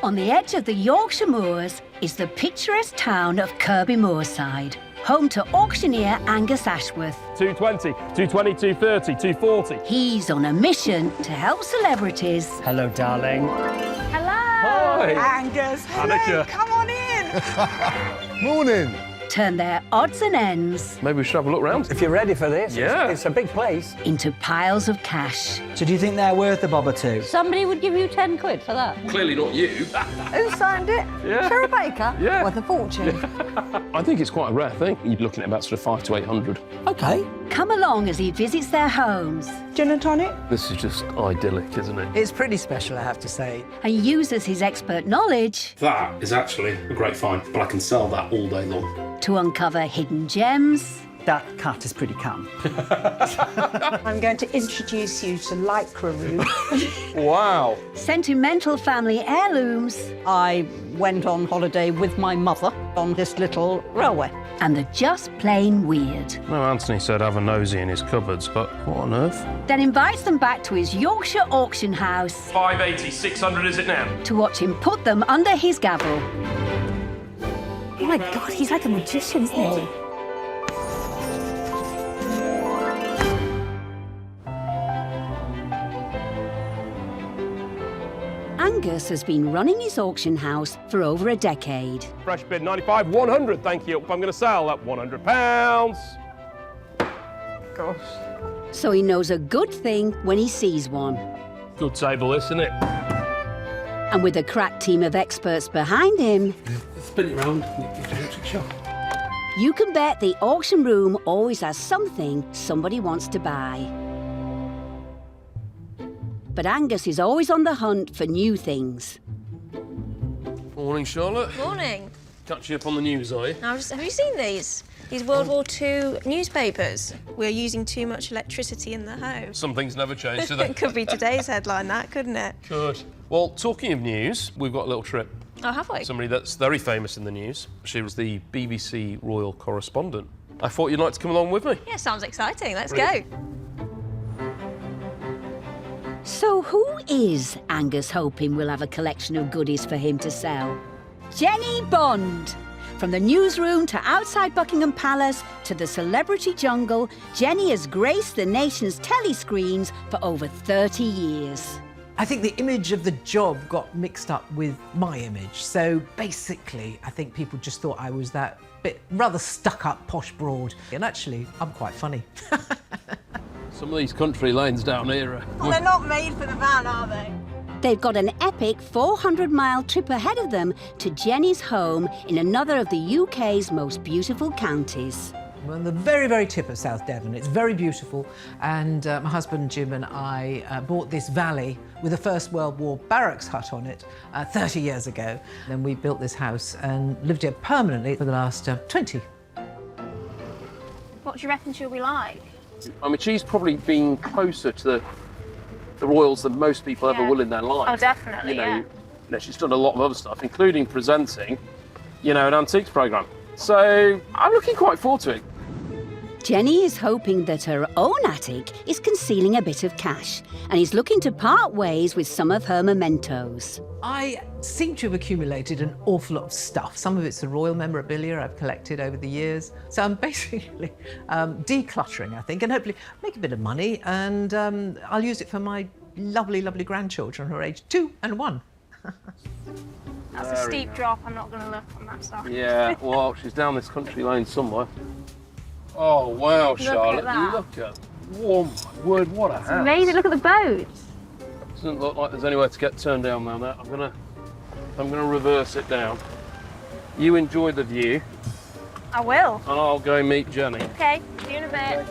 On the edge of the Yorkshire moors is the picturesque town of Kirby Moorside, home to auctioneer Angus Ashworth. 220, 220, 230, 240. He's on a mission to help celebrities. Hello, darling. Hello! Hi! Angus, hello, Annika. come on in. Morning. Turn their odds and ends Maybe we should have a look round. If you're ready for this, Yeah. it's a big place. into piles of cash. So do you think they're worth a bob or two? Somebody would give you 10 quid for that. Clearly not you. Who signed it? Yeah. Sarah Baker? Yeah. Worth a fortune. I think it's quite a rare thing. You're looking at about sort of 500 to 800. OK. Come along as he visits their homes Gin and tonic? This is just idyllic, isn't it? It's pretty special, I have to say. and uses his expert knowledge That is actually a great find, but I can sell that all day long. to uncover hidden gems, That cat is pretty calm. I'm going to introduce you to Lycra Room. Wow. sentimental family heirlooms, I went on holiday with my mother on this little railway. and the just plain weird. No, Anthony said have a nosy in his cupboards, but what on earth? Then invites them back to his Yorkshire Auction House 580, 600 is it now? to watch him put them under his gavel. Oh my God, he's like a magician, isn't he? Angus has been running his auction house for over a decade. Fresh bid 95, 100, thank you. I'm going to sell at £100. Gosh. So he knows a good thing when he sees one. Good table, isn't it? And with a crack team of experts behind him, Spin it round, electric shock. you can bet the auction room always has something somebody wants to buy. But Angus is always on the hunt for new things. Morning, Charlotte. Morning. Catch you up on the news, are you? Have you seen these? These World War II newspapers. We're using too much electricity in the home. Some things never change, do they? It could be today's headline, that, couldn't it? Good. Well, talking of news, we've got a little trip. Oh, have we? Somebody that's very famous in the news. She was the BBC Royal Correspondent. I thought you'd like to come along with me. Yeah, sounds exciting. Let's Brilliant. go. So who is Angus hoping will have a collection of goodies for him to sell? Jenny Bond! From the newsroom to outside Buckingham Palace to the celebrity jungle, Jenny has graced the nation's telescreens for over 30 years. I think the image of the job got mixed up with my image. So basically, I think people just thought I was that bit rather stuck-up, posh broad. And actually, I'm quite funny. Some of these country lanes down here are... Well, they're not made for the van, are they? They've got an epic 400-mile trip ahead of them to Jenny's home in another of the UK's most beautiful counties. We're on the very, very tip of South Devon. It's very beautiful. And my husband Jim and I bought this valley with a First World War barracks hut on it 30 years ago. Then we built this house and lived here permanently for the last 20. What do you reckon she'll be like? I mean, she's probably been closer to the royals than most people ever Yeah. will in their life. Oh, definitely, You know, yeah. you know, she's done a lot of other stuff, including presenting, you know, an antiques programme. So I'm looking quite forward to it. Jenny is hoping that her own attic is concealing a bit of cash and is looking to part ways with some of her mementos. I seem to have accumulated an awful lot of stuff. Some of it's the royal memorabilia I've collected over the years. So I'm basically decluttering, I think, and hopefully make a bit of money, and I'll use it for my lovely, lovely grandchildren who are aged 2 and 1. That's a steep drop. I'm not going to look on that side. Yeah, well, she's down this country lane somewhere. Oh, wow, Charlotte. that. Look at... Oh, my word, what a house. Amazing. Look at the boat. Doesn't look like there's anywhere to get turned down now. That I'm gonna reverse it down. You enjoy the view, I will. and I'll go meet Jenny. Okay, see you in a bit.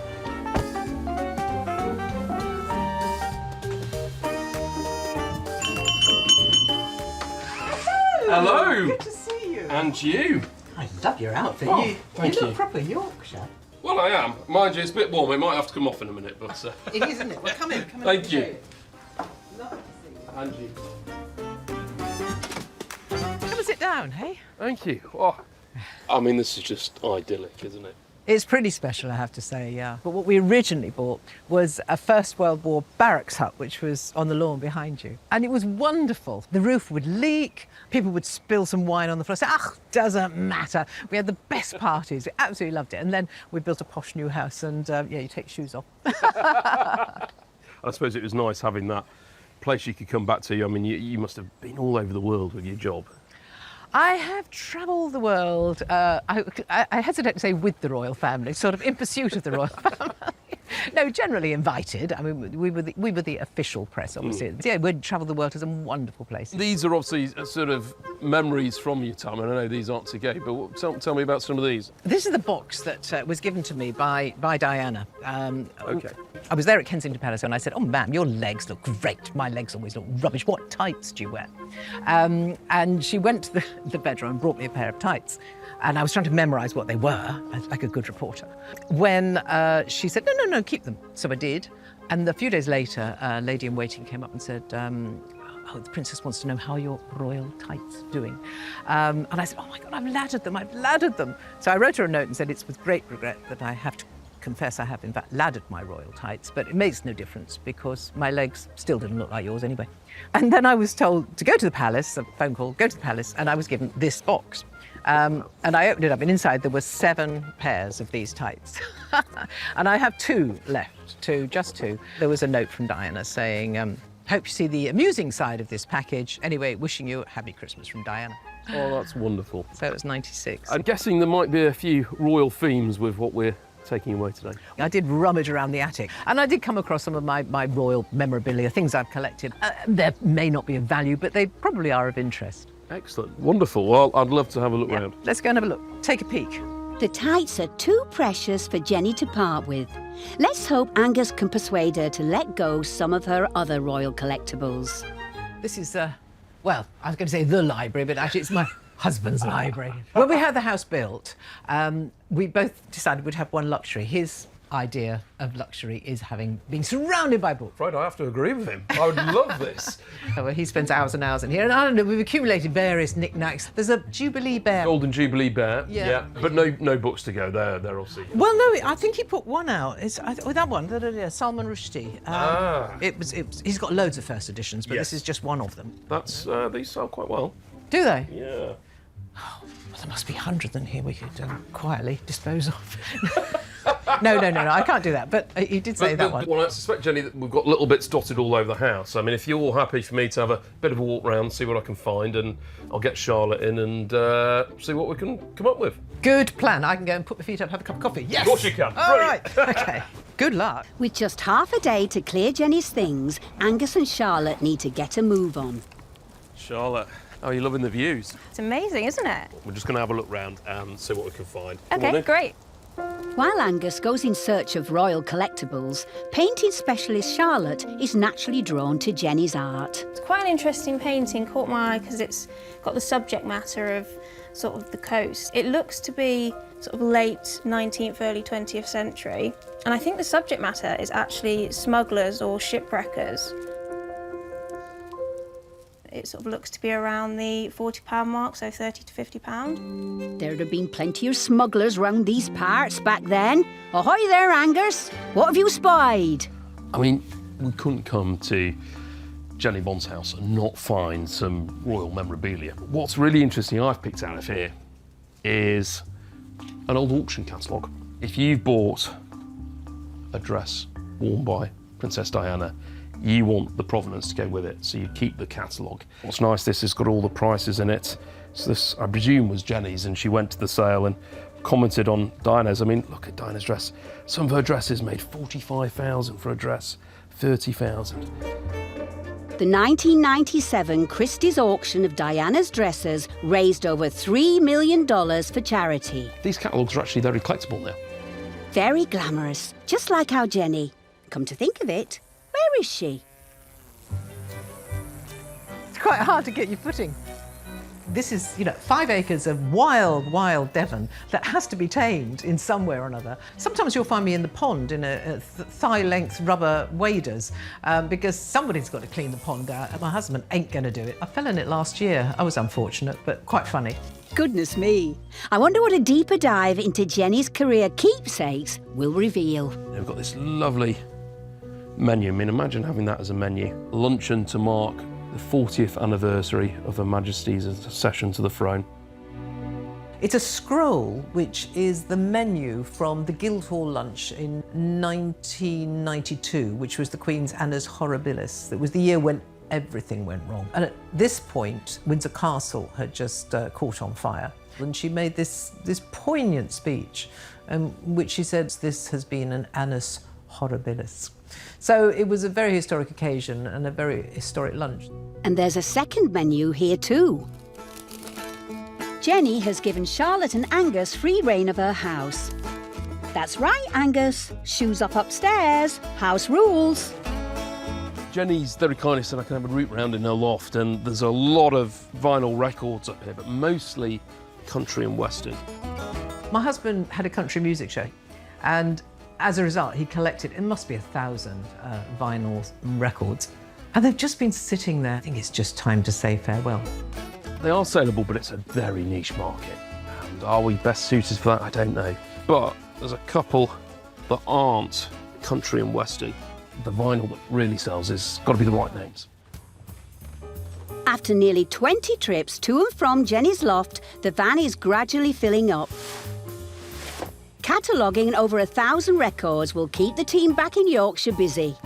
Hello. Good to see you. And you. I love your outfit. Oh, thank you look you. proper Yorkshire. Well, I am. Mind you, it's a bit warm. It might have to come off in a minute, but... It is, isn't it? Well, come in. Thank you. Lovely to see you. And you. Come and sit down, hey? Thank you. Oh. I mean, this is just idyllic, isn't it? It's pretty special, I have to say, yeah. But what we originally bought was a First World War barracks hut, which was on the lawn behind you. And it was wonderful. The roof would leak, people would spill some wine on the floor, say, doesn't matter. We had the best parties, we absolutely loved it. And then we built a posh new house and, yeah, you take shoes off. I suppose it was nice having that place you could come back to. I mean, you must have been all over the world with your job. I have travelled the world, I hesitate to say with the royal family, sort of in pursuit of the royal family. No, generally invited. I mean, we were the official press, obviously. Yeah, we'd travel the world to some wonderful places. These are obviously sort of memories from your time, and I know these aren't so gay, but tell me about some of these. This is the box that was given to me by Diana. OK. I was there at Kensington Palace and I said, oh, ma'am, your legs look great. My legs always look rubbish. What tights do you wear? And she went to the bedroom and brought me a pair of tights. And I was trying to memorise what they were, like a good reporter, when she said, no, keep them. So I did. And a few days later, a lady in waiting came up and said, oh, the princess wants to know how your royal tights are doing. And I said, oh, my God, I've laddered them. So I wrote her a note and said, it's with great regret that I have to confess I have, in fact, laddered my royal tights, but it makes no difference because my legs still didn't look like yours anyway. And then I was told to go to the palace, a phone call, go to the palace, and I was given this box. And I opened it up, and inside there were 7 pairs of these tights. And I have 2 left, just 2. There was a note from Diana saying, hope you see the amusing side of this package. Anyway, wishing you a happy Christmas from Diana. Oh, that's wonderful. So it was 96. I'm guessing there might be a few royal themes with what we're taking away today. I did rummage around the attic, and I did come across some of my royal memorabilia, things I've collected. There may not be of value, but they probably are of interest. Excellent. Wonderful. Well, I'd love to have a look round. Let's go and have a look. Take a peek. The tights are too precious for Jenny to part with. Let's hope Angus can persuade her to let go some of her other royal collectibles. This is, well, I was going to say the library, but actually it's my husband's library. When we had the house built, we both decided we'd have one luxury. His idea of luxury is being surrounded by books. Afraid I have to agree with him. I would love this. Well, he spends hours and hours in here, and I don't know, we've accumulated various knick-knacks. There's a Jubilee bear. Golden Jubilee bear. Yeah. But no books to go. They're all secret. Well, no, I think he put one out. That one, Salman Rushdie. He's got loads of first editions, but this is just one of them. These sell quite well. Do they? Yeah. Oh, well, there must be hundreds in here we could quietly dispose of. No, I can't do that. But he did say that one. Well, I suspect, Jenny, that we've got little bits dotted all over the house. I mean, if you're all happy for me to have a bit of a walk round, see what I can find, and I'll get Charlotte in and see what we can come up with. Good plan. I can go and put my feet up, have a cup of coffee. Yes! Of course you can. All right. OK. Good luck. With just half a day to clear Jenny's things, Angus and Charlotte need to get a move on. Charlotte, how are you loving the views? It's amazing, isn't it? We're just going to have a look round and see what we can find. Okay, great. While Angus goes in search of royal collectibles, painting specialist Charlotte is naturally drawn to Jenny's art. It's quite an interesting painting, caught my eye because it's got the subject matter of sort of the coast. It looks to be sort of late 19th, early 20th century. And I think the subject matter is actually smugglers or shipwreckers. It sort of looks to be around the £40 mark, so £30 to £50. There'd have been plenty of smugglers round these parts back then. Ahoy there, Angus! What have you spied? I mean, we couldn't come to Jenny Bond's house and not find some royal memorabilia. What's really interesting I've picked out of here is an old auction catalogue. If you've bought a dress worn by Princess Diana, you want the provenance to go with it, so you keep the catalogue. What's nice, this has got all the prices in it. So this, I presume, was Jenny's, and she went to the sale and commented on Diana's. I mean, look at Diana's dress. Some of her dresses made $45,000 for a dress, $30,000. The 1997 Christie's auction of Diana's dresses raised over $3 million for charity. These catalogues are actually very collectible now. Very glamorous, just like our Jenny. Come to think of it, where is she? It's quite hard to get your footing. This is, 5 acres of wild Devon that has to be tamed in some way or another. Sometimes you'll find me in the pond in a thigh-length rubber waders because somebody's got to clean the pond out. My husband ain't going to do it. I fell in it last year. I was unfortunate, but quite funny. Goodness me. I wonder what a deeper dive into Jenny's career keepsakes will reveal. We've got this lovely menu. I mean, imagine having that as a menu. Luncheon to mark the 40th anniversary of Her Majesty's accession to the throne. It's a scroll which is the menu from the Guildhall lunch in 1992, which was the Queen's Annus Horribilis. It was the year when everything went wrong. And at this point, Windsor Castle had just caught on fire. And she made this poignant speech, which she said, this has been an Annus Horribilis. So it was a very historic occasion and a very historic lunch. And there's a second menu here too. Jenny has given Charlotte and Angus free rein of her house. That's right, Angus. Shoes up upstairs. House rules. Jenny's very kindly said I can have a route round in her loft, and there's a lot of vinyl records up here, but mostly country and western. My husband had a country music show, and as a result, he collected, it must be 1,000 vinyl records. And they've just been sitting there. I think it's just time to say farewell. They are saleable, but it's a very niche market. And are we best suited for that? I don't know. But there's a couple that aren't country and western. The vinyl that really sells has got to be the right names. After nearly 20 trips to and from Jenny's loft, the van is gradually filling up. Cataloguing over 1,000 records will keep the team back in Yorkshire busy.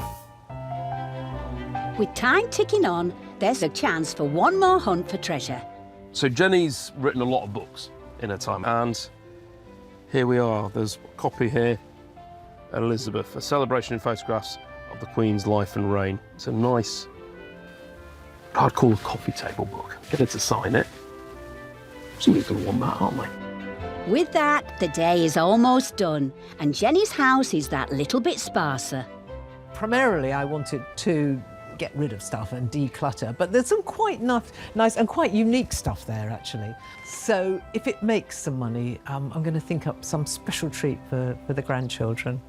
With time ticking on, there's a chance for one more hunt for treasure. So Jenny's written a lot of books in her time, and here we are. There's a copy here, Elizabeth, a celebration in photographs of the Queen's life and reign. It's a nice, I'd call a coffee table book. Get her to sign it. Somebody's going to want that, aren't they? With that, the day is almost done, and Jenny's house is that little bit sparser. Primarily, I wanted to get rid of stuff and declutter, but there's some quite nice and quite unique stuff there, actually. So if it makes some money, I'm going to think up some special treat for the grandchildren.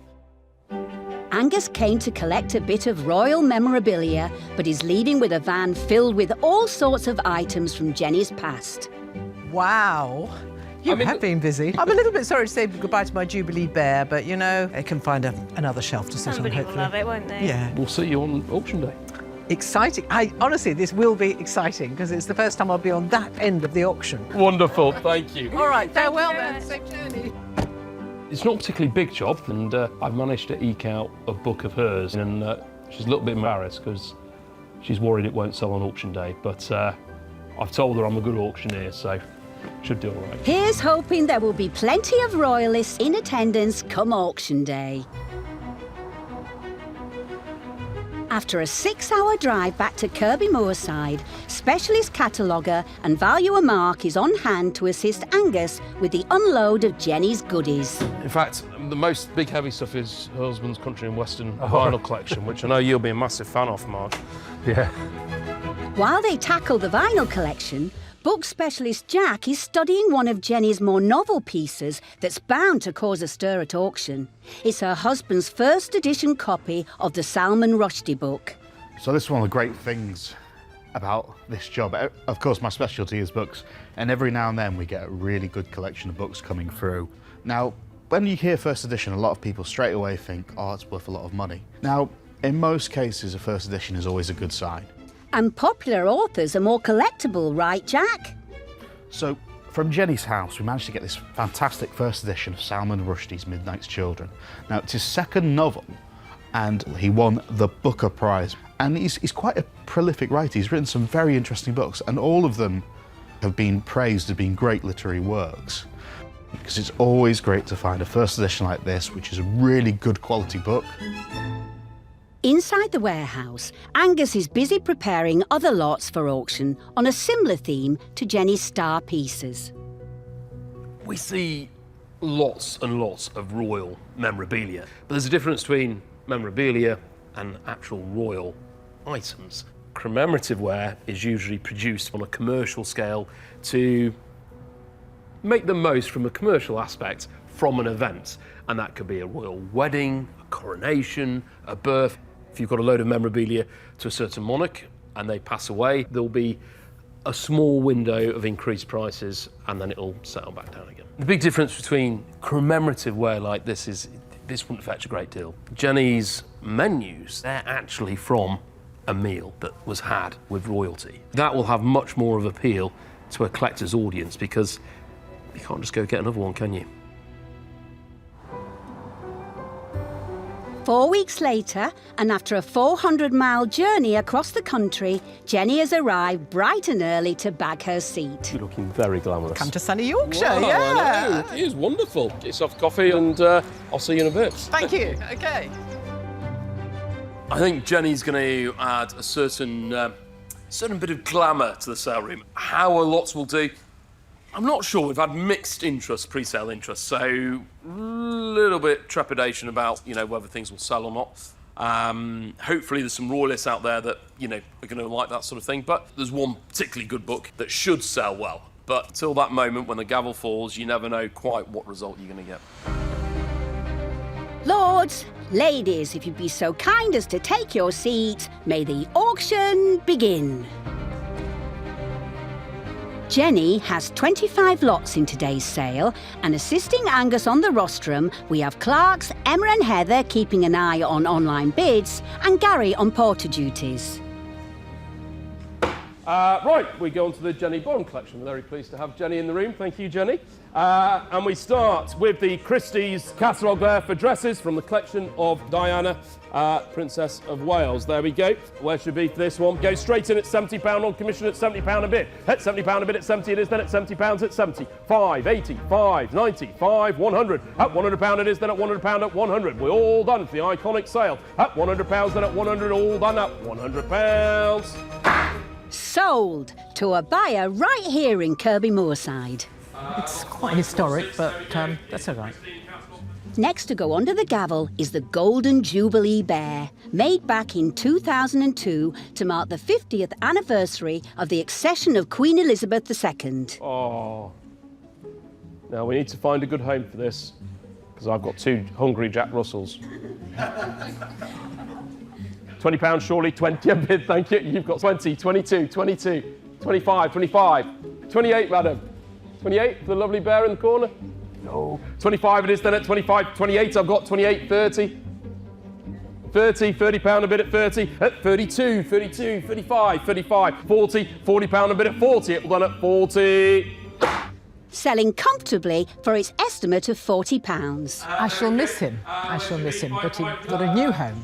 Angus came to collect a bit of royal memorabilia, but is leaving with a van filled with all sorts of items from Jenny's past. Wow. You have been busy. I'm a little bit sorry to say goodbye to my Jubilee bear, but you know, it can find another shelf to sit Somebody on, will hopefully. love it, won't they? Yeah. We'll see you on auction day. Exciting. Honestly, this will be exciting because it's the first time I'll be on that end of the auction. Wonderful, thank you. All right, farewell then. Safe journey. It's not a particularly big job, and I've managed to eke out a book of hers, and she's a little bit embarrassed because she's worried it won't sell on auction day, but I've told her I'm a good auctioneer, so should do all right. Here's hoping there will be plenty of royalists in attendance come auction day. After a 6-hour drive back to Kirby Moorside, specialist cataloguer and valuer Mark is on hand to assist Angus with the unload of Jenny's goodies. In fact, the most big heavy stuff is her husband's country and western vinyl collection, which I know you'll be a massive fan of, Mark. Yeah. While they tackle the vinyl collection, book specialist Jack is studying one of Jenny's more novel pieces that's bound to cause a stir at auction. It's her husband's first edition copy of the Salman Rushdie book. So this is one of the great things about this job. Of course, my specialty is books, and every now and then we get a really good collection of books coming through. Now, when you hear first edition, a lot of people straight away think, oh, it's worth a lot of money. Now, in most cases, a first edition is always a good sign. And popular authors are more collectible, right, Jack? So, from Jenny's house, we managed to get this fantastic first edition of Salman Rushdie's Midnight's Children. Now, it's his second novel, and he won the Booker Prize. And he's quite a prolific writer. He's written some very interesting books, and all of them have been praised as being great literary works. Because it's always great to find a first edition like this, which is a really good quality book. Inside the warehouse, Angus is busy preparing other lots for auction on a similar theme to Jenny's star pieces. We see lots and lots of royal memorabilia, but there's a difference between memorabilia and actual royal items. Commemorative ware is usually produced on a commercial scale to make the most from a commercial aspect from an event, and that could be a royal wedding, a coronation, a birth. If you've got a load of memorabilia to a certain monarch and they pass away, there'll be a small window of increased prices and then it'll settle back down again. The big difference between commemorative wear like this is this wouldn't fetch a great deal. Jenny's menus, they're actually from a meal that was had with royalty. That will have much more of appeal to a collector's audience because you can't just go get another one, can you? 4 weeks later, and after a 400-mile journey across the country, Jenny has arrived bright and early to bag her seat. You're looking very glamorous. Come to sunny Yorkshire, Wow, yeah. I know. It is wonderful. Get yourself coffee and I'll see you in a bit. Thank you. OK. I think Jenny's going to add a certain bit of glamour to the sale room. How a lot will do, I'm not sure. We've had mixed interest, pre-sale interest, so a little bit trepidation about, whether things will sell or not. Hopefully there's some royalists out there that, are going to like that sort of thing, but there's one particularly good book that should sell well. But till that moment when the gavel falls, you never know quite what result you're going to get. Lords, ladies, if you'd be so kind as to take your seat, may the auction begin. Jenny has 25 lots in today's sale, and assisting Angus on the rostrum, we have clerks Emma and Heather keeping an eye on online bids, and Gary on porter duties. Right, we go on to the Jenny Bond collection. We're very pleased to have Jenny in the room. Thank you, Jenny. And we start with the Christie's catalogue there for dresses from the collection of Diana, Princess of Wales. There we go. Where should be for this one? Go straight in at £70 on commission at £70 a bid. At £70 a bid at 70 it is, then at £70 at 70. 5, 80, 5, 90, 5, 100. At £100 it is, then at £100 at 100. We're all done for the iconic sale. At £100, then at 100, all done at £100. Sold to a buyer right here in Kirby Moorside. It's quite historic, but that's all right. Next to go under the gavel is the Golden Jubilee Bear, made back in 2002 to mark the 50th anniversary of the accession of Queen Elizabeth II. Oh. Now we need to find a good home for this, because I've got 2 hungry Jack Russells. £20 surely, 20 a bid, thank you. You've got 20, 22, 22, 25, 25, 28, madam. 28 for the lovely bear in the corner? No. 25 it is then at 25, 28, I've got 28, 30. 30, £30 a bid at 30, at 32, 32, 35, 35, 40, £40 a bid at 40, it will done at 40. Selling comfortably for its estimate of £40. I shall miss him, but he got a new home.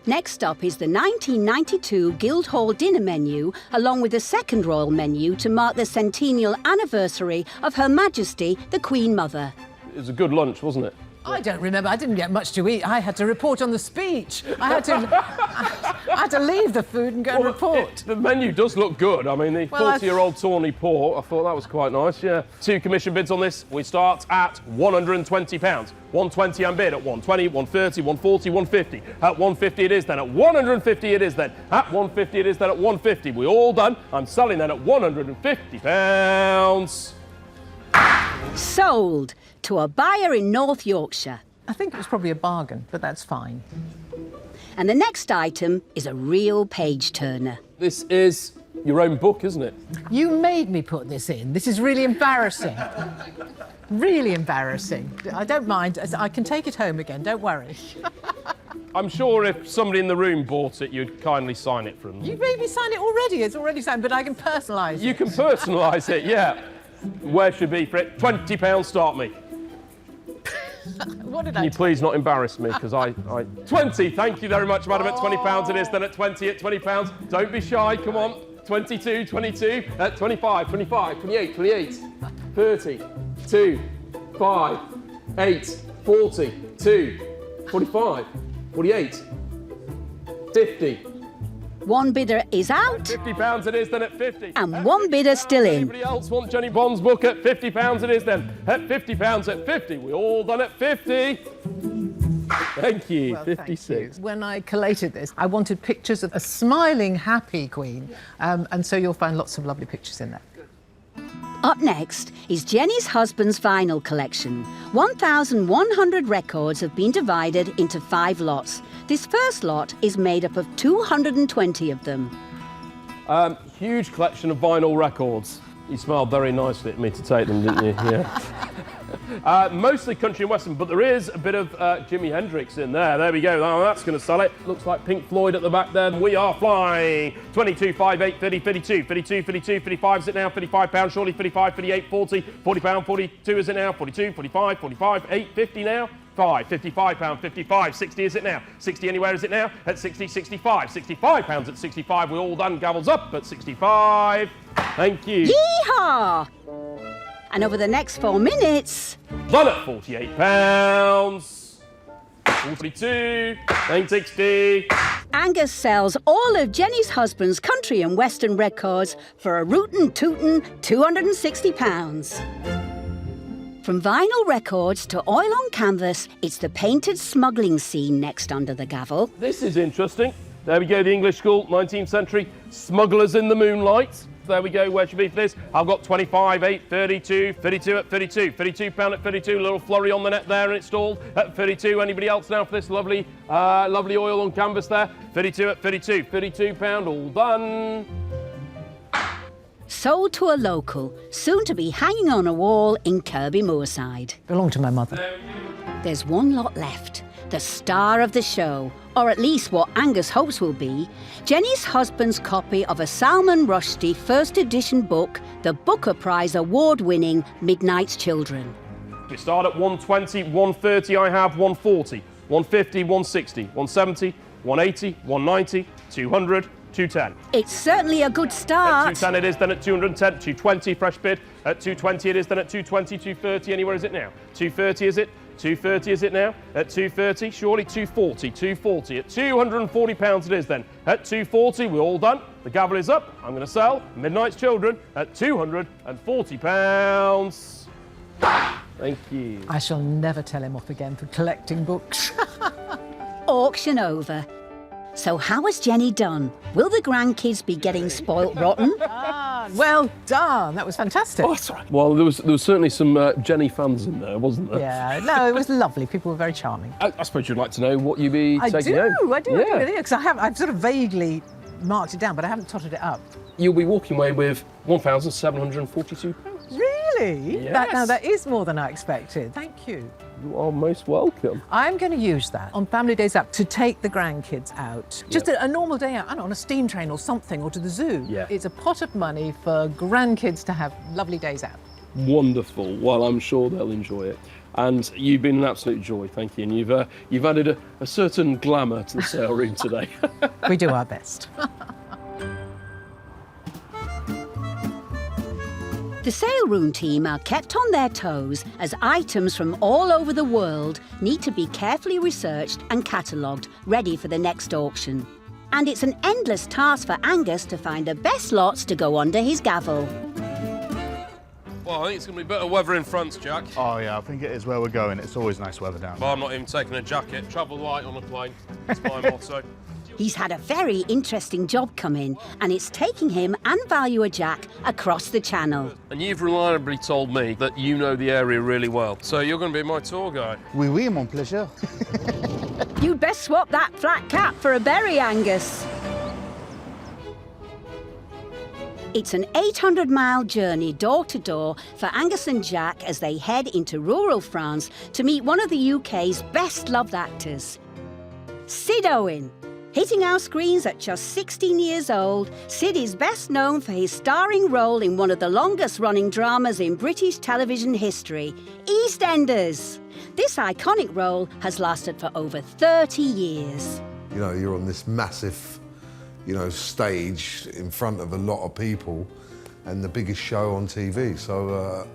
Next up is the 1992 Guildhall dinner menu, along with a second royal menu to mark the centennial anniversary of Her Majesty the Queen Mother. It was a good lunch, wasn't it? I don't remember. I didn't get much to eat. I had to report on the speech. I had to leave the food and go and report. The menu does look good. I mean, the 40-year-old tawny port, I thought that was quite nice, yeah. 2 commission bids on this. We start at £120. 120 and bid at 120, 130, 140, 150. At 150 it is then. At 150 it is then. At 150 it is then. At 150. We're all done. I'm selling then at £150. Sold to a buyer in North Yorkshire. I think it was probably a bargain, but that's fine. And the next item is a real page-turner. This is your own book, isn't it? You made me put this in. This is really embarrassing. Really embarrassing. I don't mind. I can take it home again, don't worry. I'm sure if somebody in the room bought it, you'd kindly sign it for them. You made me sign it already. It's already signed, but I can personalise it. You can personalise it, yeah. Where should be for it? £20 start me. What did Can you please not embarrass me, because I... 20, thank you very much, madam, at £20 it is, then at 20, at £20. Don't be shy, come on. 22, 22, at 25, 25, 28, 28, 30, 2, 5, 8, 40, 2, 45, 48, 50. One bidder is out. £50 it is then at 50. And one bidder still in. Anybody else want Jenny Bond's book at £50 it is then. At £50 at 50. We're all done at 50. Thank you. Well, 56. thank you. When I collated this, I wanted pictures of a smiling, happy Queen. And so you'll find lots of lovely pictures in there. Up next is Jenny's husband's vinyl collection. 1,100 records have been divided into 5 lots. This first lot is made up of 220 of them. Huge collection of vinyl records. You smiled very nicely at me to take them, didn't you? Yeah. Mostly country and western, but there is a bit of Jimi Hendrix in there. There we go. Oh, that's going to sell it. Looks like Pink Floyd at the back there. We are flying. 22, 5, 8, 30, 32, 52, 52, 55 is it now? £55, surely 55, 58, 40, £40, 42 is it now? 42, 45, 45, 8, 50 now? 5, £55, 55, 60 is it now? 60 anywhere is it now? At 60, 65, £65 at 65. We're all done. Gavels up at 65. Thank you. Yeehaw! And over the next 4 minutes... Done at £48. 42, 960. Angus sells all of Jenny's husband's country and western records for a rootin' tootin' £260. From vinyl records to oil on canvas, it's the painted smuggling scene next under the gavel. This is interesting. There we go, the English school, 19th century. Smugglers in the moonlight. There we go, where should be for this? I've got 25, 8, 32, 32 at 32, £32 at 32, little flurry on the net there and it's stalled at 32. Anybody else now for this lovely oil on canvas there? 32 at 32, £32, all done. Sold to a local, soon to be hanging on a wall in Kirby, Moorside. Belonged to my mother. There's one lot left, the star of the show, or at least what Angus hopes will be, Jenny's husband's copy of a Salman Rushdie first edition book, the Booker Prize award-winning Midnight's Children. We start at 120, 130 I have, 140, 150, 160, 170, 180, 190, 200, 210. It's certainly a good start. At 210 it is, then at 210, 220, fresh bid. At 220 it is, then at 220, 230, anywhere is it now? 230 is it? 230 is it now? At 230, surely 240, 240. At £240 it is then. At 240, we're all done. The gavel is up. I'm going to sell Midnight's Children at £240. Thank you. I shall never tell him off again for collecting books. Auction over. So how has Jenny done? Will the grandkids be getting spoilt rotten? Well done. That was fantastic. Oh, that's all right. Well, there was certainly some Jenny fans in there, wasn't there? Yeah, no, it was lovely. People were very charming. I suppose you'd like to know what you'd be taking home. I do, really, because I've sort of vaguely marked it down, but I haven't totted it up. You'll be walking away with £1,742. Really? Yes. That is more than I expected. Thank you. You are most welcome. I'm going to use that on family days out to take the grandkids out. Just a normal day out, I don't know, on a steam train or something, or to the zoo. Yeah. It's a pot of money for grandkids to have lovely days out. Wonderful. Well, I'm sure they'll enjoy it. And you've been an absolute joy, thank you. And you've added a certain glamour to the sale room today. We do our best. The sale room team are kept on their toes as items from all over the world need to be carefully researched and catalogued, ready for the next auction. And it's an endless task for Angus to find the best lots to go under his gavel. Well, I think it's going to be better weather in France, Jack. Oh yeah, I think it is where we're going. It's always nice weather down there. Well, I'm not even taking a jacket. Travel light on a plane. That's my motto. He's had a very interesting job come in, and it's taking him and Valuer Jack across the channel. And you've reliably told me that you know the area really well. So you're going to be my tour guide. Oui, oui, mon plaisir. You'd best swap that flat cap for a berry, Angus. It's an 800-mile journey door to door for Angus and Jack as they head into rural France to meet one of the UK's best-loved actors, Sid Owen. Hitting our screens at just 16 years old, Sid is best known for his starring role in one of the longest-running dramas in British television history, EastEnders. This iconic role has lasted for over 30 years. You know, you're on this massive, stage in front of a lot of people and the biggest show on TV. So,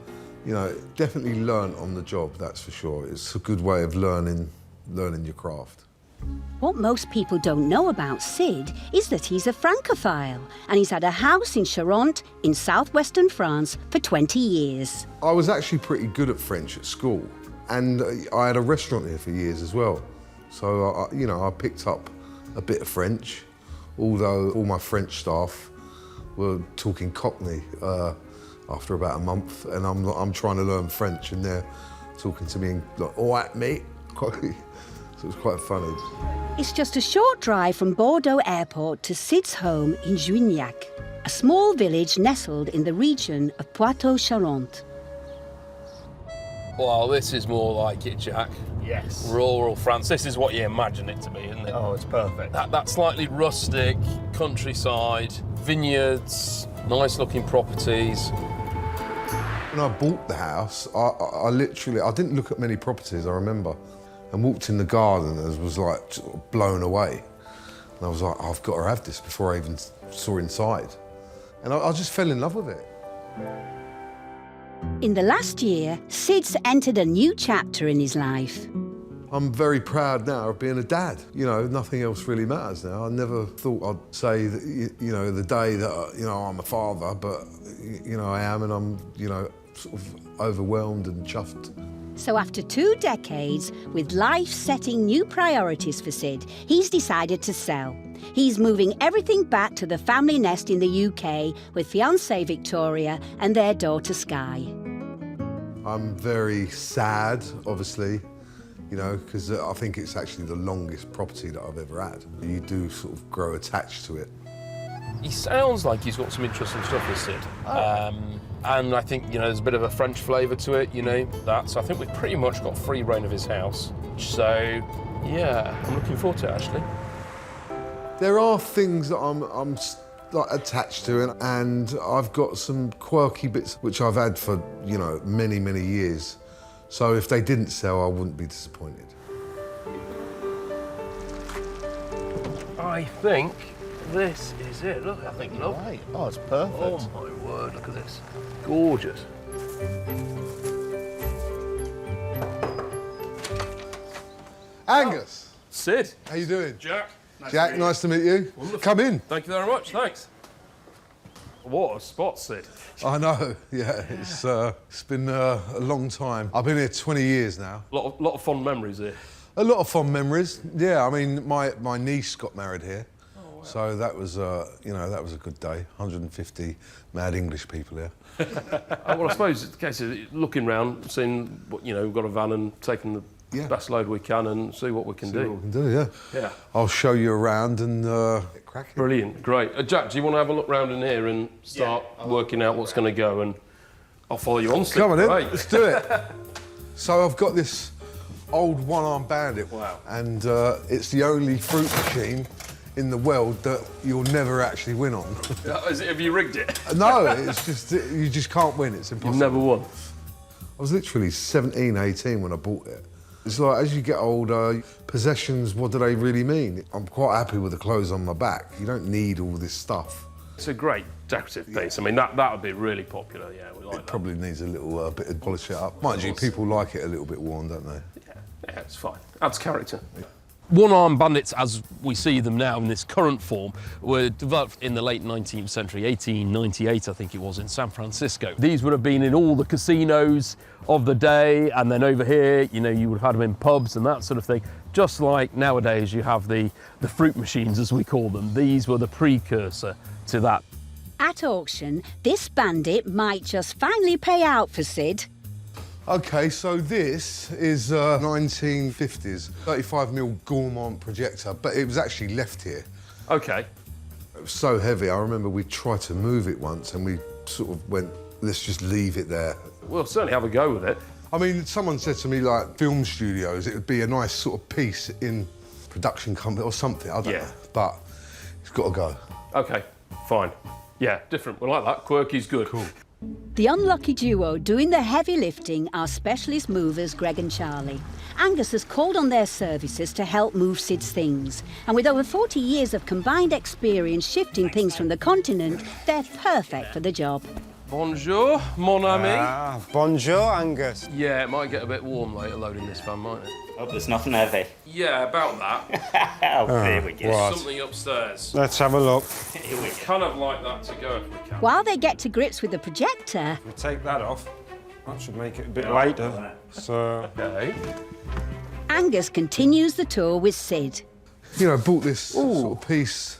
definitely learnt on the job, that's for sure. It's a good way of learning your craft. What most people don't know about Sid is that he's a Francophile and he's had a house in Charente in southwestern France for 20 years. I was actually pretty good at French at school, and I had a restaurant here for years as well. So, I picked up a bit of French, although all my French staff were talking Cockney after about a month, and I'm trying to learn French and they're talking to me in like, all right, mate. So it was quite funny. It's just a short drive from Bordeaux Airport to Sid's home in Juignac, a small village nestled in the region of Poitou-Charentes. Well, this is more like it, Jack. Yes. Rural France. This is what you imagine it to be, isn't it? Oh, it's perfect. That slightly rustic countryside, vineyards, nice-looking properties. When I bought the house, I literally, I didn't look at many properties, I remember, and walked in the garden and was like sort of blown away. And I was like, I've got to have this before I even saw inside. And I just fell in love with it. In the last year, Sid's entered a new chapter in his life. I'm very proud now of being a dad. You know, nothing else really matters now. I never thought I'd say that, you know, the day that, you know, I'm a father, but, you know, I am, and I'm, you know, sort of overwhelmed and chuffed. So after 2 decades, with life setting new priorities for Sid, he's decided to sell. He's moving everything back to the family nest in the UK with fiancée Victoria and their daughter Sky. I'm very sad, obviously, you know, because I think it's actually the longest property that I've ever had. You do sort of grow attached to it. He sounds like he's got some interesting stuff with Sid. And I think, you know, there's a bit of a French flavour to it, you know, that. So I think we've pretty much got free reign of his house. So, yeah, I'm looking forward to it, actually. There are things that I'm like attached to, and I've got some quirky bits which I've had for, you know, many, many years. So if they didn't sell, I wouldn't be disappointed. I think this is it. Look, I think, look. Right. Oh, it's perfect. Oh, my word, look at this. Gorgeous. Angus! Sid. How you doing? Jack. Jack, nice to meet you. Wonderful. Come in. Thank you very much, thanks. What a spot, Sid. I know, yeah, it's been a long time. I've been here 20 years now. A lot of fond memories here. A lot of fond memories, yeah. I mean, my niece got married here. Oh, wow. So that was, you know, that was a good day. 150 mad English people here. Well, I suppose it's a case of looking round, seeing, you know, we've got a van and taking the best load we can and see what we can do. See what we can do, yeah. Yeah. I'll show you around and get cracking. Brilliant, great. Jack, do you want to have a look round in here and start working out what's going to go, and I'll follow you on, Sid. Come on in, Great. let's do it. So I've got this old one-armed bandit. Wow. And it's the only fruit machine in the world that you'll never actually win on. Have you rigged it? No, it's just, you just can't win, it's impossible. You've never won? I was literally 17, 18 when I bought it. It's like, as you get older, possessions, what do they really mean? I'm quite happy with the clothes on my back. You don't need all this stuff. It's a great decorative piece. I mean, that would be really popular, yeah, we like that. Probably needs a little bit of polish it up. Mind you, people like it a little bit worn, don't they? Yeah, it's fine. Adds character. One-armed bandits, as we see them now in this current form, were developed in the late 19th century, 1898, I think it was, in San Francisco. These would have been in all the casinos of the day, and then over here, you know, you would have had them in pubs and that sort of thing. Just like nowadays you have the fruit machines, as we call them. These were the precursor to that. At auction, this bandit might just finally pay out for Sid. OK, so this is 1950s 35mm Gourmand projector, but it was actually left here. OK. It was so heavy, I remember we tried to move it once and we sort of went, let's just leave it there. We'll certainly have a go with it. I mean, someone said to me, like, film studios, it would be a nice sort of piece in production company or something, I don't know. But it's got to go. OK, fine. Yeah, different. We like that. Quirky's good. Cool. The unlucky duo doing the heavy lifting are specialist movers Greg and Charlie. Angus has called on their services to help move Sid's things. And with over 40 years of combined experience shifting things from the continent, they're perfect for the job. Bonjour, mon ami. Ah, bonjour, Angus. Yeah, it might get a bit warm later loading this van, mightn't it? Hope there's nothing heavy. Yeah, about that. Here we go. There's something upstairs. Let's have a look. Here we go. Kind of like that to go if we can. While they get to grips with the projector... We'll take that off. That should make it a bit lighter. So... Okay. Angus continues the tour with Sid. You know, I bought this sort of piece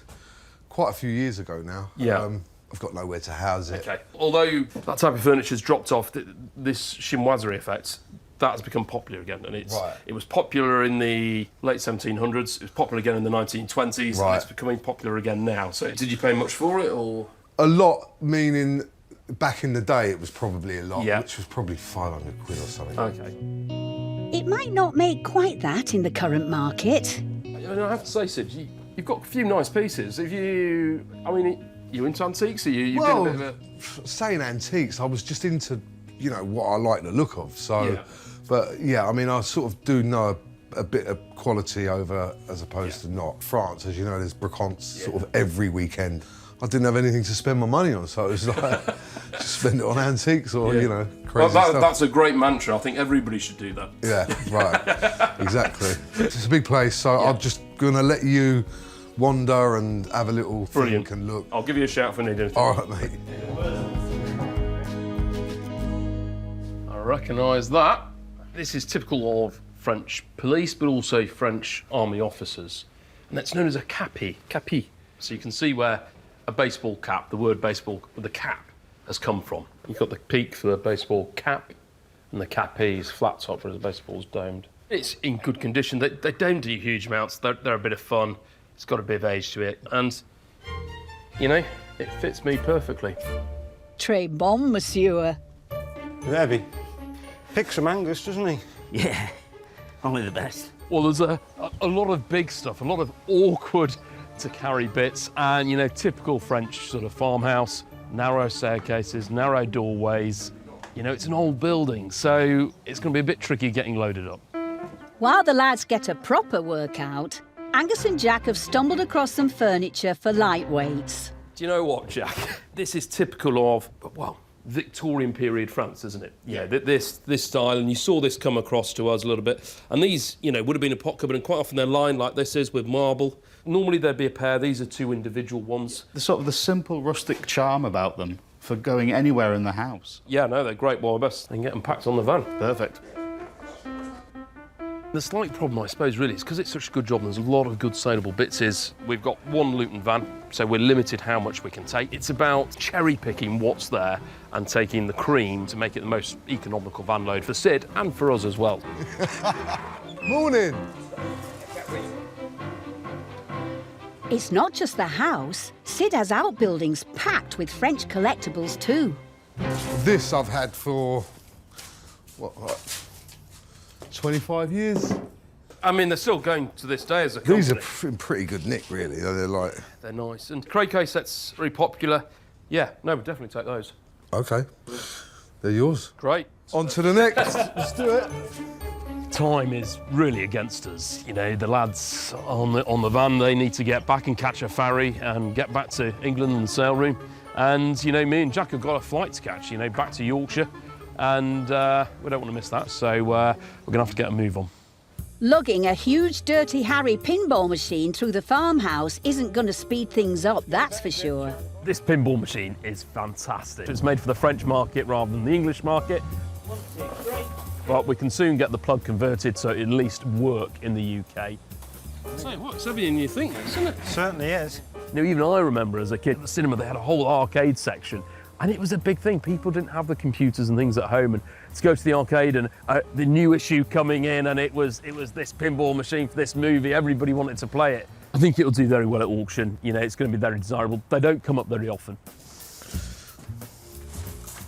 quite a few years ago now. Yeah. I've got nowhere to house it. Okay. Although that type of furniture's dropped off, this chinoiserie effect that has become popular again, and Right. it was popular in the late 1700s. It was popular again in the 1920s. Right. And it's becoming popular again now. So, did you pay much for it, or A lot, meaning back in the day it was probably a lot, Yeah. which was probably 500 quid or something. okay? It might not make quite that in the current market. And I have to say, Sid, you've got a few nice pieces. If you, I mean, you into antiques? Are you? You've Well, been a bit of a... saying antiques, I was just into, you know, what I like the look of. So, Yeah. but yeah, I mean, I sort of do know a bit of quality over as opposed to not. France, as you know, there's brocants sort of every weekend. I didn't have anything to spend my money on, so it was like, just spend it on antiques or, you know, crazy stuff. That's a great mantra. I think everybody should do that. Yeah, right, exactly. It's a big place, so I'm just gonna let you wander and have a little think and look. I'll give you a shout if I need anything. All right, mate. I recognise that. This is typical of French police, but also French army officers. And that's known as a capi. So you can see where a baseball cap, the word baseball with the cap, has come from. You've got the peak for the baseball cap, and the capi is flat top whereas the baseball's domed. It's in good condition. They don't do huge amounts. They're a bit of fun. It's got a bit of age to it. And, you know, it fits me perfectly. Très bon, monsieur. Heavy. Picks some Angus, doesn't he? Yeah, only the best. Well, there's a lot of big stuff, a lot of awkward to carry bits, and, you know, typical French sort of farmhouse, narrow staircases, narrow doorways. You know, it's an old building, so it's going to be a bit tricky getting loaded up. While the lads get a proper workout, Angus and Jack have stumbled across some furniture for lightweights. Do you know what, Jack? This is typical of, well, Victorian period France, isn't it? Yeah, this style, and you saw this come across to us a little bit. And these, you know, would have been a pot cupboard, and quite often they're lined like this is with marble. Normally there'd be a pair. These are two individual ones. The sort of the simple rustic charm about them for going anywhere in the house. Yeah, no, they're great. Well, best. They can get them packed on the van. Perfect. The slight problem, I suppose, really, is because it's such a good job and there's a lot of good saleable bits, is we've got one Luton van, so we're limited how much we can take. It's about cherry-picking what's there and taking the cream to make it the most economical van load for Sid and for us as well. Morning. It's not just the house. Sid has outbuildings packed with French collectibles too. This I've had for, what, like 25 years? I mean, they're still going to this day as a company. These are in pretty good nick, really. They're like... They're nice. And croquet sets, very popular. Yeah, no, we'll definitely take those. OK. They're yours. Great. On to the next. Let's do it. Time is really against us. You know, the lads on the van, they need to get back and catch a ferry and get back to England and the sail room. And, you know, me and Jack have got a flight to catch, you know, back to Yorkshire. And we don't want to miss that, so we're going to have to get a move on. Lugging a huge Dirty Harry pinball machine through the farmhouse isn't going to speed things up, that's for sure. This pinball machine is fantastic. It's made for the French market rather than the English market. But we can soon get the plug converted so it at least work in the UK. So what, it's heavier than you think, isn't it? Certainly is. You know, even I remember as a kid at the cinema, they had a whole arcade section. And it was a big thing. People didn't have the computers and things at home, and to go to the arcade and the new issue coming in, and it was this pinball machine for this movie. Everybody wanted to play it. I think it'll do very well at auction. You know, it's going to be very desirable. They don't come up very often.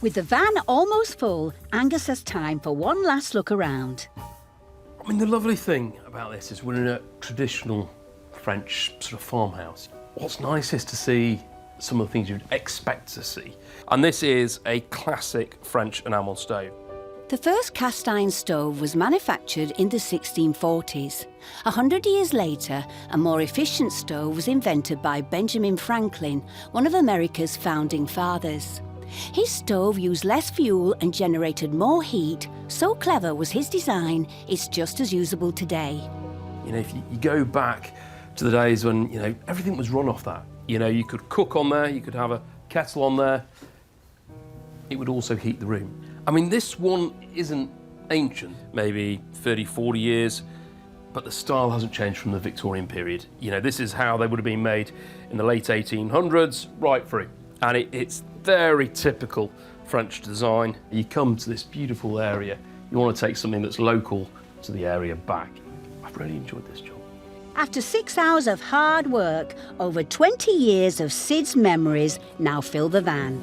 With the van almost full, Angus has time for one last look around. I mean, the lovely thing about this is we're in a traditional French sort of farmhouse. What's nice is to see some of the things you'd expect to see. And this is a classic French enamel stove. The first cast iron stove was manufactured in the 1640s. 100 years later, a more efficient stove was invented by Benjamin Franklin, one of America's founding fathers. His stove used less fuel and generated more heat. So clever was his design, it's just as usable today. You know, if you go back to the days when, you know, everything was run off that. You know, you could cook on there, you could have a kettle on there. It would also heat the room. I mean, this one isn't ancient, maybe 30, 40 years, but the style hasn't changed from the Victorian period. You know, this is how they would have been made in the late 1800s, right through. And it's very typical French design. You come to this beautiful area, You want to take something that's local to the area back. I've really enjoyed this job. After 6 hours of hard work, over 20 years of Sid's memories now fill the van.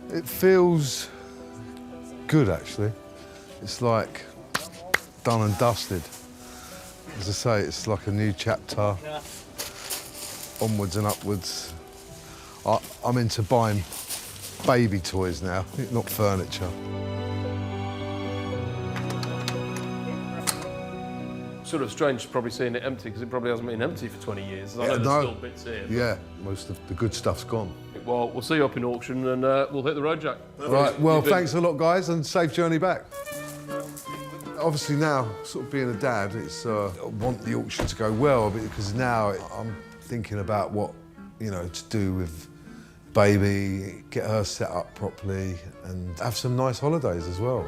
It feels good, actually. It's like done and dusted. As I say, it's like a new chapter, onwards and upwards. I'm into buying baby toys now, not furniture. Sort of strange probably seeing it empty, because it probably hasn't been empty for 20 years. I know there's still bits here. Yeah, most of the good stuff's gone. Well, we'll see you up in auction and we'll hit the road, Jack. Right, well, thanks a lot, guys, and safe journey back. Obviously now, sort of being a dad, I want the auction to go well, because now I'm thinking about what, to do with baby, get her set up properly, and have some nice holidays as well.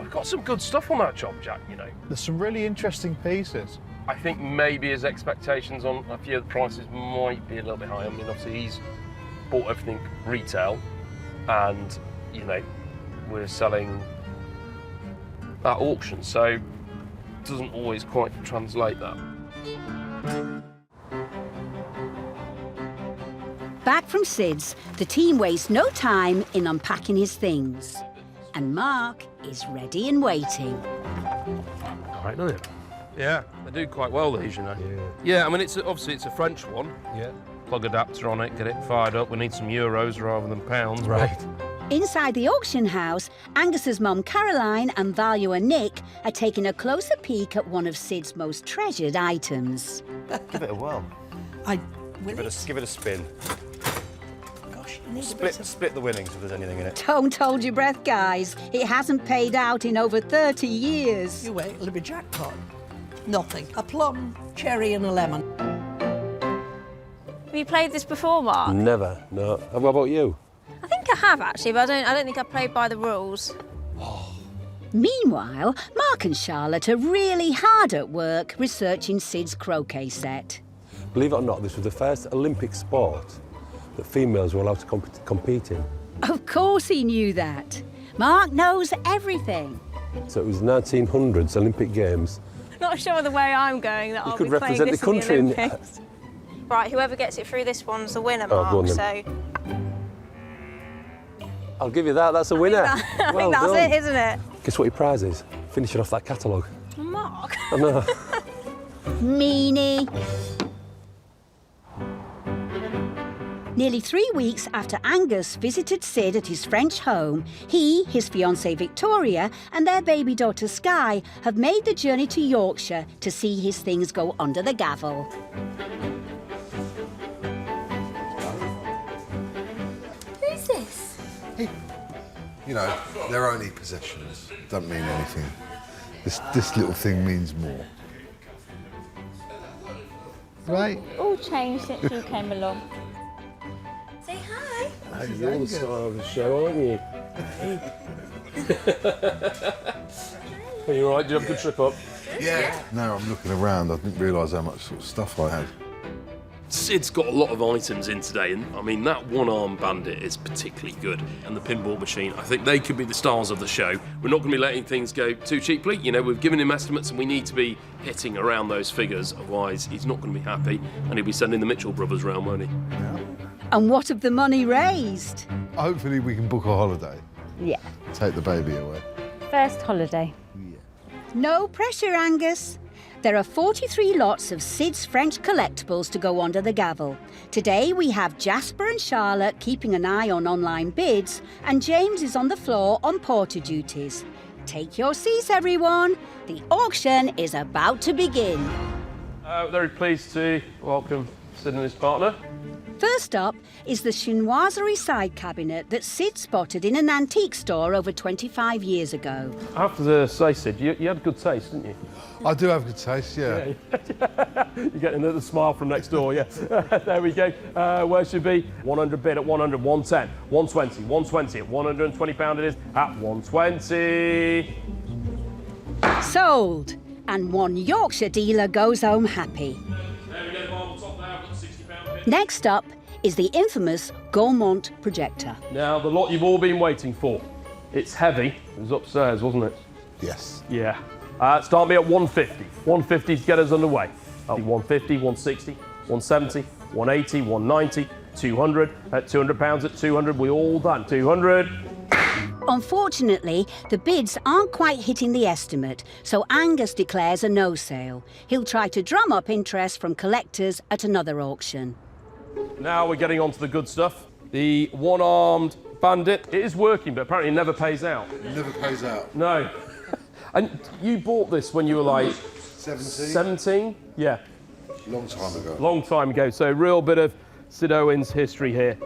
We've got some good stuff on that job, Jack, There's some really interesting pieces. I think maybe his expectations on a few of the prices might be a little bit high. I mean, obviously he's bought everything retail and, we're selling at auction, so it doesn't always quite translate that. Back from Sid's, the team wastes no time in unpacking his things. And Mark is ready and waiting. All right, doesn't it? Yeah. They do quite well, these, Yeah, I mean, obviously it's a French one. Yeah. Plug adapter on it, get it fired up. We need some euros rather than pounds. Right. Inside the auction house, Angus's mum Caroline and valuer Nick are taking a closer peek at one of Sid's most treasured items. Give it a whirl. Give it a spin. Gosh, Split the winnings if there's anything in it. Don't hold your breath, guys. It hasn't paid out in over 30 years. You wait, it'll be jackpot. Nothing. A plum, cherry and a lemon. Have you played this before, Mark? Never, no. What about you? I think I have, actually, but I don't think I played by the rules. Meanwhile, Mark and Charlotte are really hard at work researching Sid's croquet set. Believe it or not, this was the first Olympic sport that females were allowed to compete in. Of course he knew that. Mark knows everything. So it was 1900s Olympic Games. Not sure the way I'm going that I'll could be playing represent this the country in in- the Olympics. Right, whoever gets it through this one's the winner, Oh, Mark, go on then. so... I'll give you that, that's a winner. I think that's done. it, isn't it? Guess what your prize is? Finishing off that catalogue. Mark. I know. Meanie. Nearly 3 weeks after Angus visited Sid at his French home, he, his fiancée Victoria and their baby daughter Skye have made the journey to Yorkshire to see his things go under the gavel. Who's this? They're only possessions. Don't mean anything. This little thing means more. Right? All changed since you came along. Say hi. You're the star of the show, aren't you? Are you all right? Did you have a good trip up? Yeah. No, I'm looking around. I didn't realise how much sort of stuff I had. Sid's got a lot of items in today, and I mean, that one-arm bandit is particularly good. And the pinball machine, I think they could be the stars of the show. We're not going to be letting things go too cheaply. We've given him estimates and we need to be hitting around those figures, otherwise he's not going to be happy and he'll be sending the Mitchell brothers round, won't he? Yeah. And what of the money raised? Hopefully we can book a holiday. Yeah. Take the baby away. First holiday. No pressure, Angus. There are 43 lots of Sid's French collectibles to go under the gavel. Today we have Jasper and Charlotte keeping an eye on online bids, and James is on the floor on porter duties. Take your seats, everyone. The auction is about to begin. Very pleased to welcome Sid and his partner. First up is the chinoiserie side cabinet that Sid spotted in an antique store over 25 years ago. I have to say, Sid, you had good taste, didn't you? I do have good taste, yeah. You're getting the smile from next door, yeah. There we go. Where should be? 100 bid at 100, 110, 120, 120 at £120 it is at 120. Sold. And one Yorkshire dealer goes home happy. There we go, the marble top there, I've got the £60 bid. Next up is the infamous Gaumont projector. Now, the lot you've all been waiting for. It's heavy. It was upstairs, wasn't it? Yes. Yeah. Start me at 150. 150 to get us underway. 150, 160, 170, 180, 190, 200. At £200 at 200, we all done. 200. Unfortunately, the bids aren't quite hitting the estimate, so Angus declares a no sale. He'll try to drum up interest from collectors at another auction. Now we're getting on to the good stuff. The one-armed bandit. It is working, but apparently it never pays out. It never pays out. No. And you bought this when you were like 17? 17? Yeah. Long time ago. Long time ago. So a real bit of Sid Owen's history here.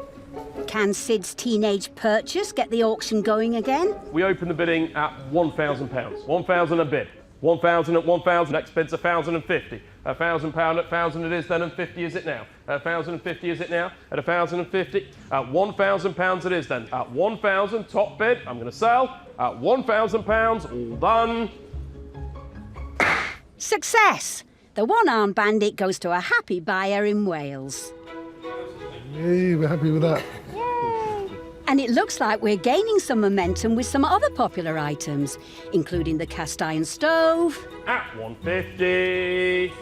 Can Sid's teenage purchase get the auction going again? We open the bidding at £1,000. 1,000 a bid. 1,000 at 1,000. Next bid's 1,050. £1,000 at 1,000 it is then, and 50 is it now? At 1,050 is it now? At 1,050. At £1,000 it is then. At 1,000 top bid. I'm going to sell. At £1,000, all done. Success! The one-armed bandit goes to a happy buyer in Wales. Yeah, we're happy with that. And it looks like we're gaining some momentum with some other popular items, including the cast iron stove, at 150.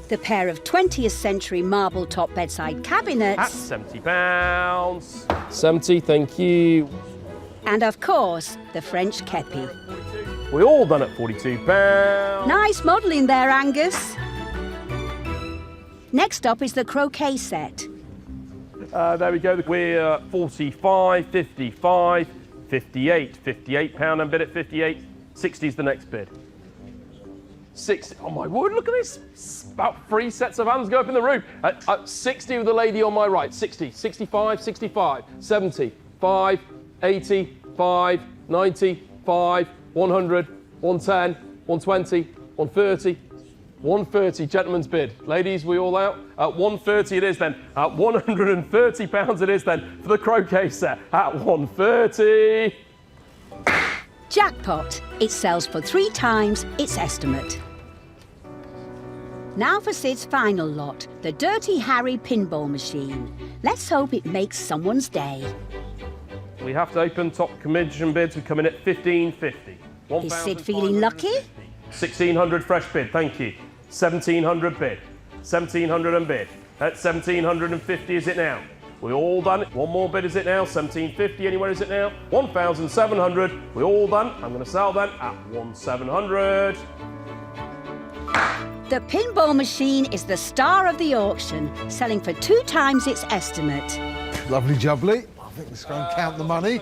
The pair of 20th century marble top bedside cabinets, at £70. 70, thank you. and of course, the French kepi. We all done at £42. Nice modelling there, Angus. Next up is the croquet set. There we go. We're 45, 55, 58. £58 and bid at 58. 60 is the next bid. 60. Oh my word, look at this. About 3 sets of hands go up in the room. 60 with the lady on my right. 60, 65, 65, 70, 5, 80, 5, 90, 5, 100, 110, 120, 130, 130, gentleman's bid. Ladies, we all out? At 130 it is then. At £130 it is then for the croquet set. At 130. Jackpot. It sells for 3 times its estimate. Now for Sid's final lot, the Dirty Harry pinball machine. Let's hope it makes someone's day. We have to open top commission bids. We come in at 1550. Is Sid feeling lucky? 1600 fresh bid, thank you. 1700 bid. 1700 and bid. At 1750 is it now? We all done it. One more bid is it now? 1750, anywhere is it now? 1700. We all done. I'm going to sell then at 1700. The pinball machine is the star of the auction, selling for 2 times its estimate. Lovely jubbly. I think let's go and count the money.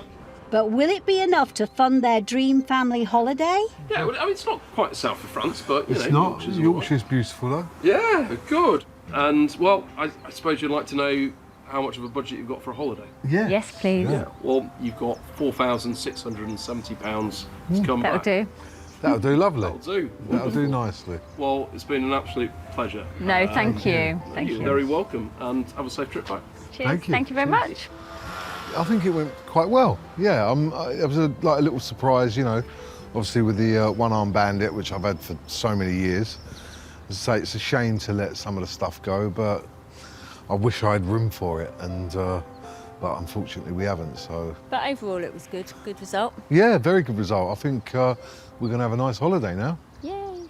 But will it be enough to fund their dream family holiday? Yeah, well, I mean, it's not quite the south of France, but, you It's know. not. Yorkshire's beautiful, though. Yeah, good. And, well, I suppose you'd like to know how much of a budget you've got for a holiday. Yeah. Yes, please. Yeah. Well, you've got £4,670 to come That'll back. do. That'll do lovely. That'll do. That'll do nicely. Well, it's been an absolute pleasure. No, thank you. Thank you. You're very welcome, and have a safe trip back. Cheers. Thank you. Thank you very much. I think it went quite well. Yeah, it was like a little surprise, you know, obviously with the one-armed bandit, which I've had for so many years. As I say, it's a shame to let some of the stuff go, but I wish I had room for it, and but unfortunately we haven't. So. But overall, it was good. Good result. Yeah, very good result. I think we're going to have a nice holiday now. Yay.